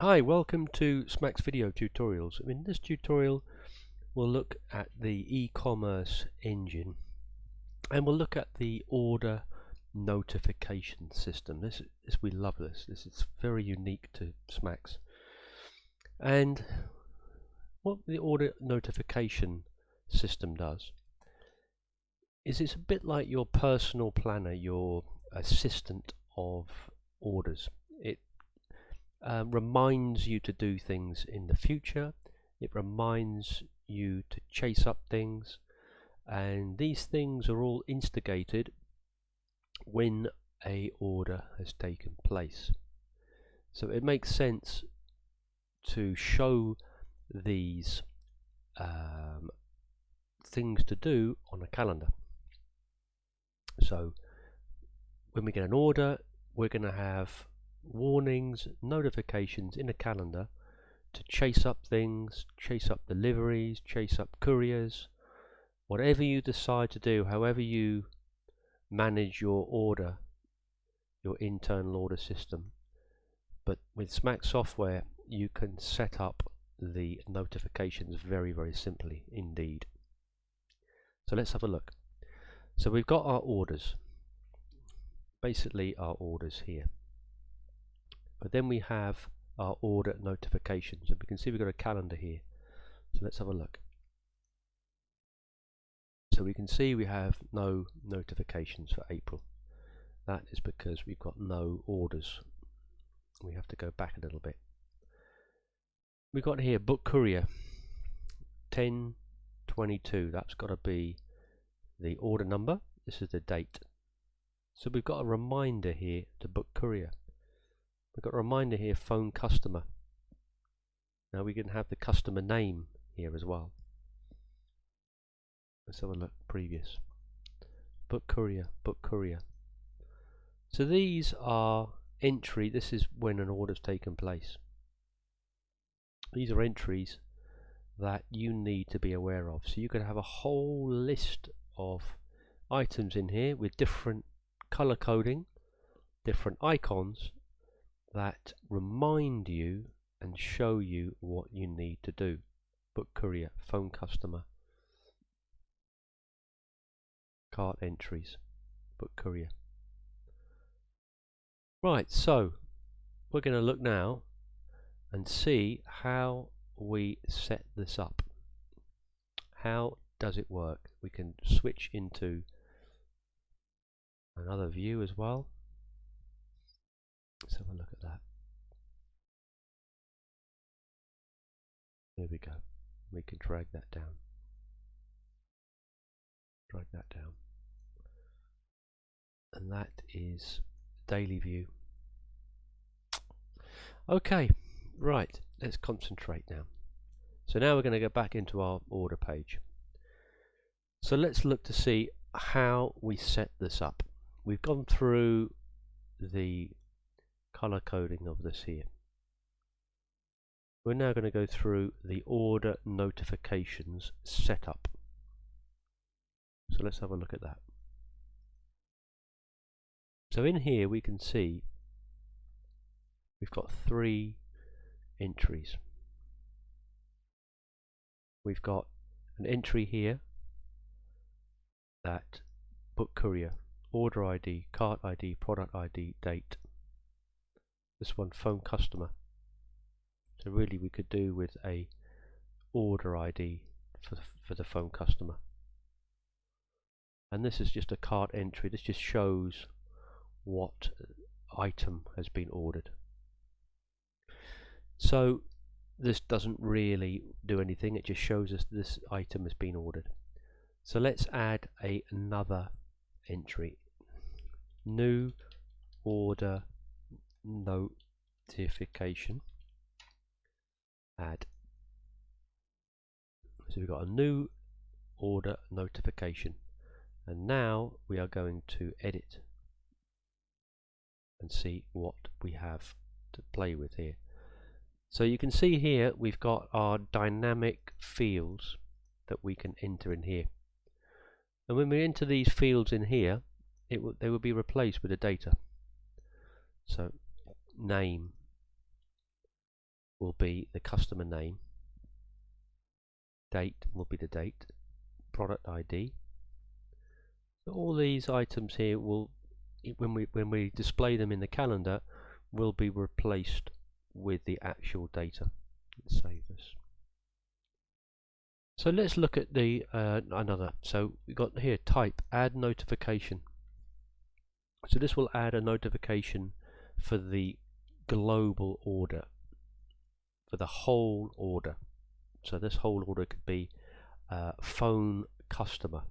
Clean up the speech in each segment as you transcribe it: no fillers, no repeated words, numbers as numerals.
Hi, welcome to Smack's video tutorials. In this tutorial we'll look at the e-commerce engine and we'll look at the order notification system. We love this. This is very unique to Smack's. And what the order notification system does is it's a bit like your personal planner, your assistant of orders. It reminds you to do things in the future. It reminds you to chase up things, and these things are all instigated when a order has taken place. So it makes sense to show these things to do on a calendar. So when we get an order, we're going to have warnings, notifications in a calendar to chase up things, chase up deliveries, chase up couriers, whatever you decide to do, however you manage your order, your internal order system. But with Smack software you can set up the notifications very, very simply indeed. So let's have a look. So we've got our orders, basically our orders here. But then we have our order notifications, and we can see we've got a calendar here. So let's have a look. So we can see we have no notifications for April. That is because we've got no orders. We have to go back a little bit. We've got here book courier 10/22. That's got to be the order number. This is the date. So we've got a reminder here to book courier. We've got a reminder here, phone customer. Now we can have the customer name here as well. Let's have a look, previous. Book courier, book courier. So these are entry, this is when an order's taken place. These are entries that you need to be aware of. So you could have a whole list of items in here with different color coding, different icons that remind you and show you what you need to do. Book courier, phone customer, cart entries, book courier. Right, so we're going to look now and see how we set this up. How does it work? We can switch into another view as well. Let's have a look at that. There we go. We can drag that down. Drag that down. And that is daily view. Okay, right, let's concentrate now. So now we're going to go back into our order page. So let's look to see how we set this up. We've gone through the color coding of this here. We're now going to go through the order notifications setup. So let's have a look at that. So in here we can see we've got 3 entries. We've got an entry here that book courier, order ID, cart ID, product ID, date. This one phone customer. So really we could do with a order ID for the phone customer. And this is just a cart entry. This just shows what item has been ordered. So this doesn't really do anything, it just shows us this item has been ordered. So let's add another entry. New order notification. Add. So we've got a new order notification, and now we are going to edit and see what we have to play with here. So you can see here we've got our dynamic fields that we can enter in here, and when we enter these fields in here they will be replaced with the data. So name, will be the customer name, date will be the date, product ID. So all these items here will, when we display them in the calendar, will be replaced with the actual data. Let's save this. So let's look at the another. So we've got here type add notification. So this will add a notification for the global order, for the whole order. So this whole order could be phone customer.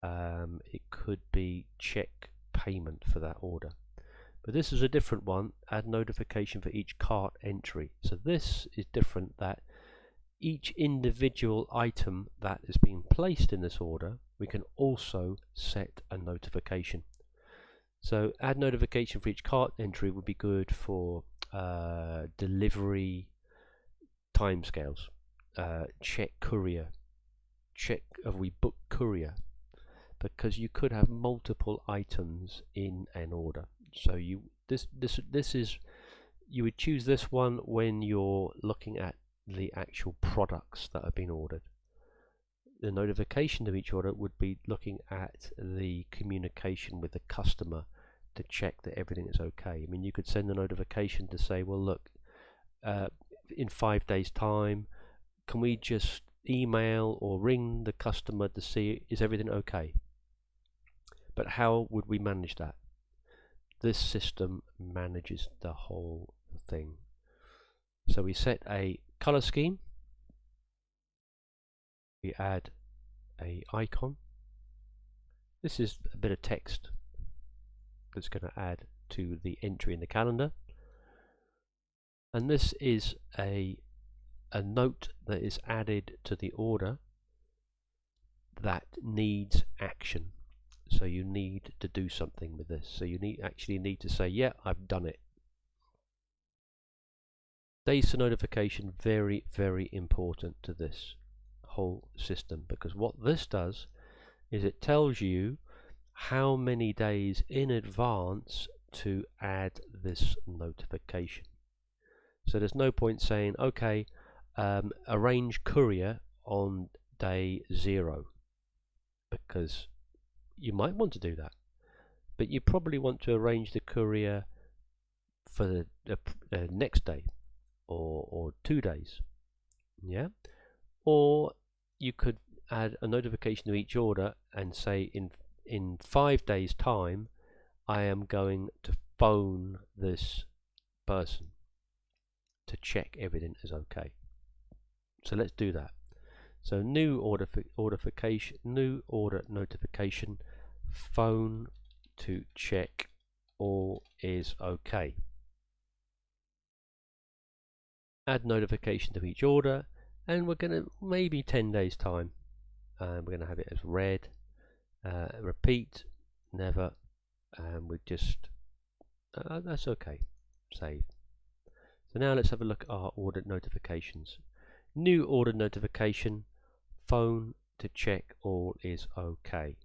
It could be check payment for that order. But this is a different one, add notification for each cart entry. So this is different, that each individual item that is being placed in this order, we can also set a notification. So add notification for each cart entry would be good for delivery timescales, check courier, check have we booked courier, because you could have multiple items in an order. So you would choose this one when you're looking at the actual products that have been ordered. The notification of each order would be looking at the communication with the customer to check that everything is okay. I mean, you could send a notification to say, well, look, in 5 days time, can we just email or ring the customer to see is everything okay? But how would we manage that? This system manages the whole thing. So we set a color scheme, we add a icon. This is a bit of text that's going to add to the entry in the calendar, and this is a note that is added to the order that needs action. So you need to do something with this. So you actually need to say, yeah, I've done it. Data notification, very, very important to this whole system, because what this does is it tells you how many days in advance to add this notification. So there's no point saying, okay, arrange courier on day 0, because you might want to do that, but you probably want to arrange the courier for the next day or 2 days, yeah. Or you could add a notification to each order and say in 5 days time I am going to phone this person to check everything is okay. So let's do that. So new order notification, phone to check all is okay. Add notification to each order, and we're going to maybe 10 days time, we're going to have it as read, repeat, never, and we just that's okay, save. So now let's have a look at our order notifications. New order notification, phone to check all is okay.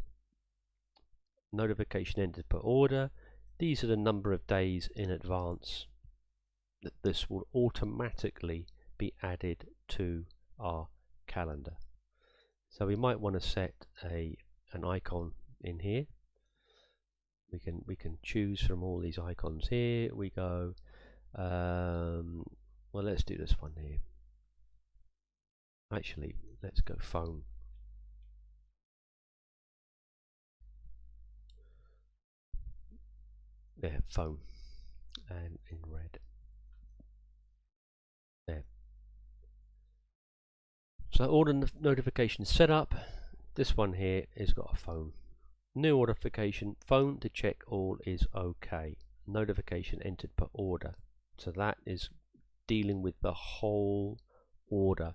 Notification entered per order. These are the number of days in advance that this will automatically be added to our calendar. So we might want to set an icon in here. We can choose from all these icons here. We go well, let's do this one here. Actually, let's go phone. There, phone, and in red. There. So order notification set up. This one here has got a phone. New notification, phone to check all is okay. Notification entered per order. So that is dealing with the whole order.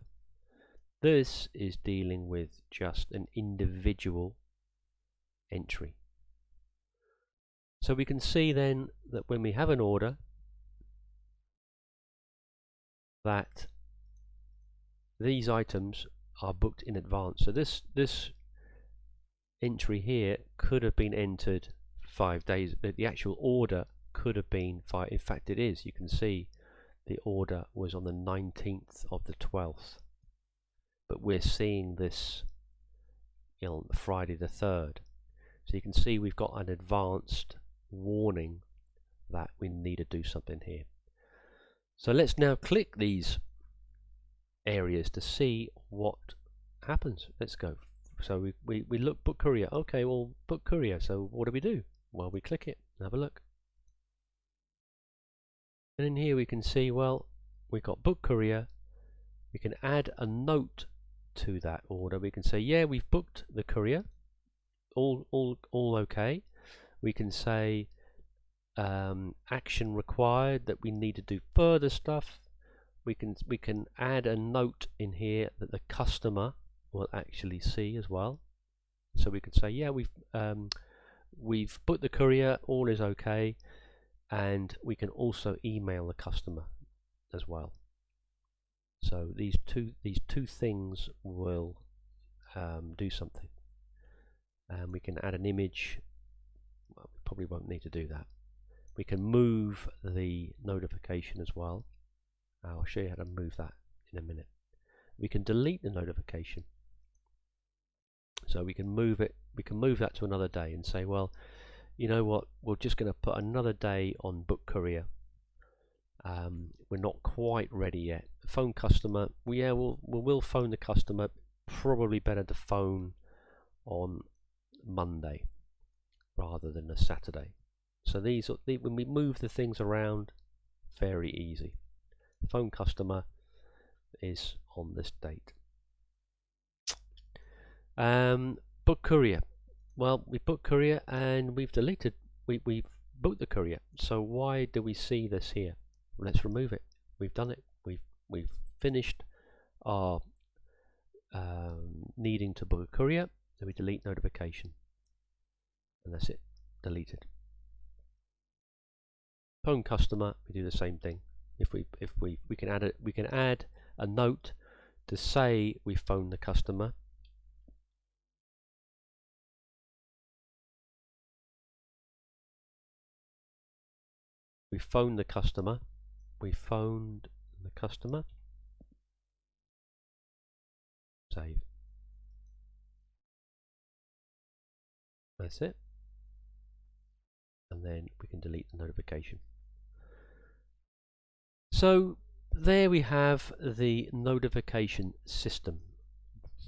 This is dealing with just an individual entry. So we can see then that when we have an order, that these items are booked in advance. So this entry here could have been entered 5 days. The actual order could have been 5. In fact, it is. You can see the order was on the 19th of the 12th, but we're seeing this on Friday the 3rd. So you can see we've got an advanced warning that we need to do something here. So let's now click these areas to see what happens. Let's go. So we look book courier. Okay, well, book courier. So what do we do? Well, we click it and have a look. And in here we can see, well, we've got book courier. We can add a note to that order. We can say, yeah, we've booked the courier. All okay. We can say action required, that we need to do further stuff. We can add a note in here that the customer will actually see as well. So we can say, yeah, we've booked the courier, all is okay, and we can also email the customer as well. So these two things will do something. And we can add an image. Well, we probably won't need to do that. We can move the notification as well. I'll show you how to move that in a minute. We can delete the notification. So we can move it. We can move that to another day and say, well, you know what? We're just going to put another day on book courier. We're not quite ready yet. Phone customer. We'll phone the customer. Probably better to phone on Monday rather than a Saturday. So these, when we move the things around, very easy. Phone customer is on this date. Book courier. Well, we booked courier and we've deleted. We've booked the courier. So why do we see this here? Let's remove it. We've done it. We've finished our needing to book a courier. So we delete notification, and that's it. Deleted. Phone customer. We do the same thing. If we can add a note to say we phoned the customer. We phoned the customer. We phoned the customer. Save. That's it. And then we can delete the notification. So there we have the notification system.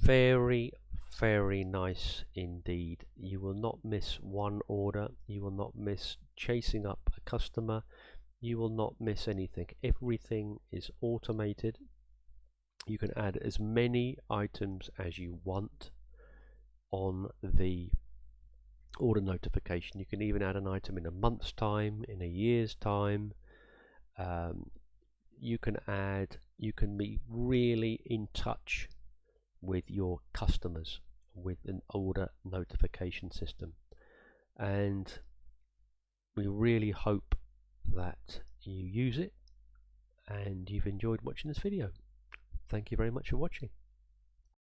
Very, very nice indeed. You will not miss one order. You will not miss chasing up a customer. You will not miss anything. Everything is automated. You can add as many items as you want on the order notification. You can even add an item in a month's time, in a year's time. You can be really in touch with your customers with an order notification system, and we really hope that you use it and you've enjoyed watching this video. Thank you very much for watching.